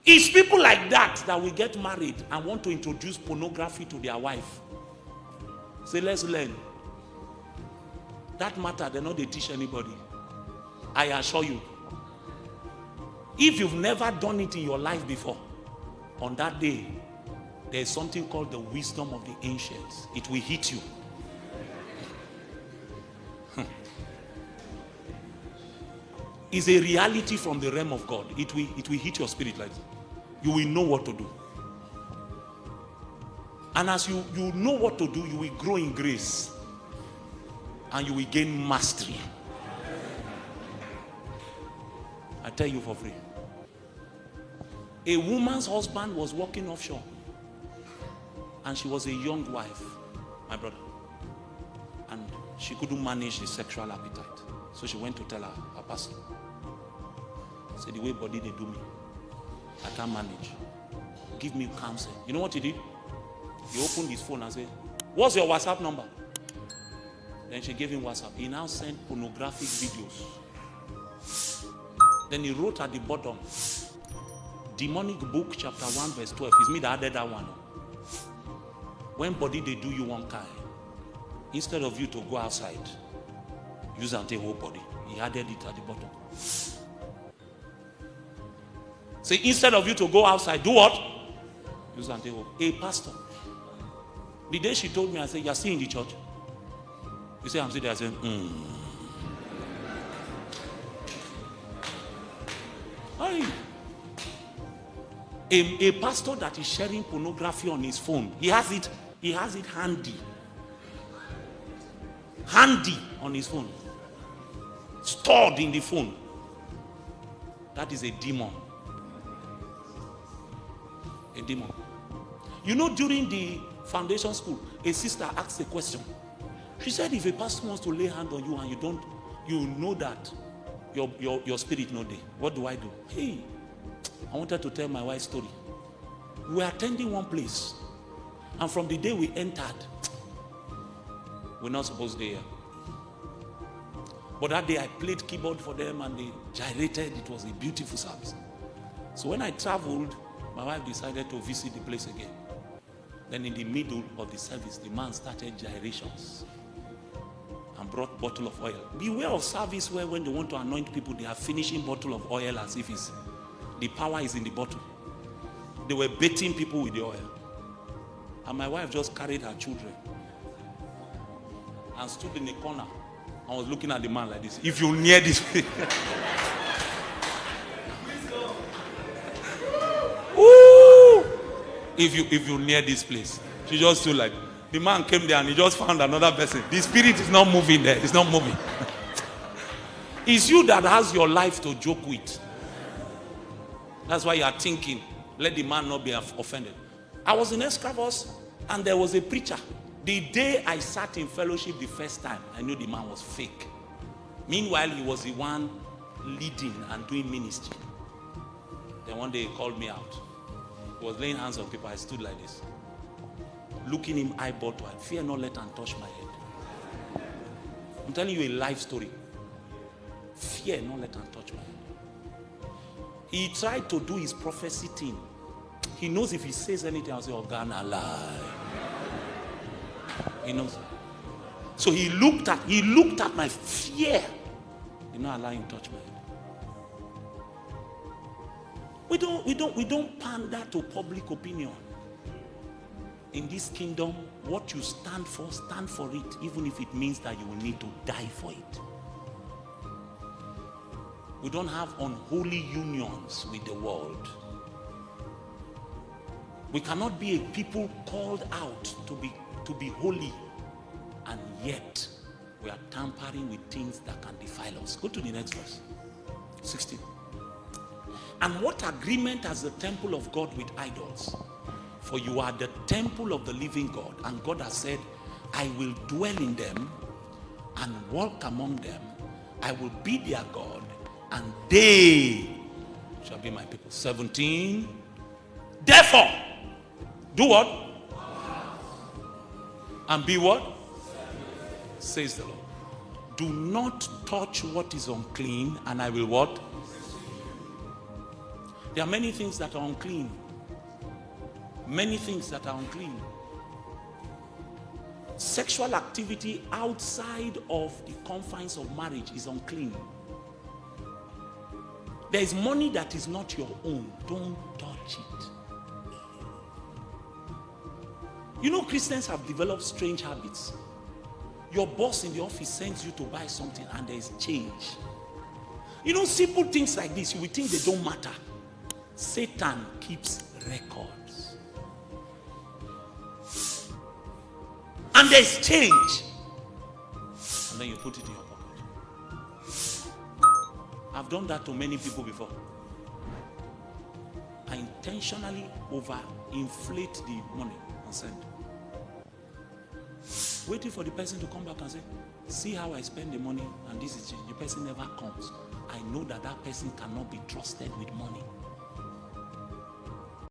It's people like that that will get married and want to introduce pornography to their wife. Say, let's learn. That matter, they know they teach anybody. I assure you. If you've never done it in your life before, on that day, there's something called the wisdom of the ancients. It will hit you. It's a reality from the realm of God. It will hit your spirit like that. You will know what to do. And as you know what to do, you will grow in grace. And you will gain mastery. I tell you for free. A woman's husband was working offshore. And she was a young wife, my brother. And she couldn't manage the sexual appetite. So she went to tell her pastor. Said, the way body they do me, I can't manage. Give me counsel. You know what he did? He opened his phone and said, what's your WhatsApp number? Then she gave him WhatsApp. He now sent pornographic videos. Then he wrote at the bottom, Demonic Book chapter 1 verse 12. It's me that added that one. When body they do you one kind, instead of you to go outside, use and take whole body. He added it at the bottom. Say, instead of you to go outside, do what? Use and take whole. A pastor. The day she told me, I said, you're still in the church? You say, I'm still there. I said, A pastor that is sharing pornography on his phone, he has it handy on his phone, stored in the phone. That is a demon. A demon. You know, during the foundation school, a sister asked a question. She said, if a pastor wants to lay hand on you and you know that your spirit no day, what do I do? Hey, I wanted to tell my wife's story. We were attending one place, and from the day we entered, we're not supposed to be here. But that day I played keyboard for them and they gyrated. It was a beautiful service. So when I traveled, my wife decided to visit the place again. Then in the middle of the service, the man started gyrations and brought bottle of oil. Beware of service where when they want to anoint people, they are finishing bottle of oil as if the power is in the bottle. They were baiting people with the oil. And my wife just carried her children and stood in the corner and was looking at the man like this. If you near this place. Ooh! If you near this place. She just stood like, the man came there and he just found another person. The spirit is not moving there. It's not moving. It's you that has your life to joke with. That's why you are thinking, let the man not be offended. I was in Escravos and there was a preacher. The day I sat in fellowship the first time, I knew the man was fake. Meanwhile, he was the one leading and doing ministry. Then one day he called me out. He was laying hands on people. I stood like this, looking him eyeball to eye. Fear not, let him touch my head. I'm telling you a life story. Fear not, let him touch my head. He tried to do his prophecy thing. He knows if he says anything, I'll say, oh, Ghana lie. He knows. So he looked at my fear. Did not allow him to touch my head. We don't pander to public opinion. In this kingdom, what you stand for it, even if it means that you will need to die for it. We don't have unholy unions with the world. We cannot be a people called out to be holy, and yet we are tampering with things that can defile us. Go to the next verse, 16. And what agreement has the temple of God with idols? For you are the temple of the living God, and God has said, I will dwell in them and walk among them. I will be their God, and they shall be my people. 17. Therefore, do what? And be what? Says the Lord. Do not touch what is unclean, and I will what? There are many things that are unclean. Many things that are unclean. Sexual activity outside of the confines of marriage is unclean. There is money that is not your own. Don't touch it. You know, Christians have developed strange habits. Your boss in the office sends you to buy something and there is change. You know, simple things like this, you will think they don't matter. Satan keeps records. And there's change. And then you put it in your pocket. I've done that to many people before. I intentionally over-inflate the money and send. Waiting for the person to come back and say, see how I spend the money and this is change. The person never comes. I know that that person cannot be trusted with money.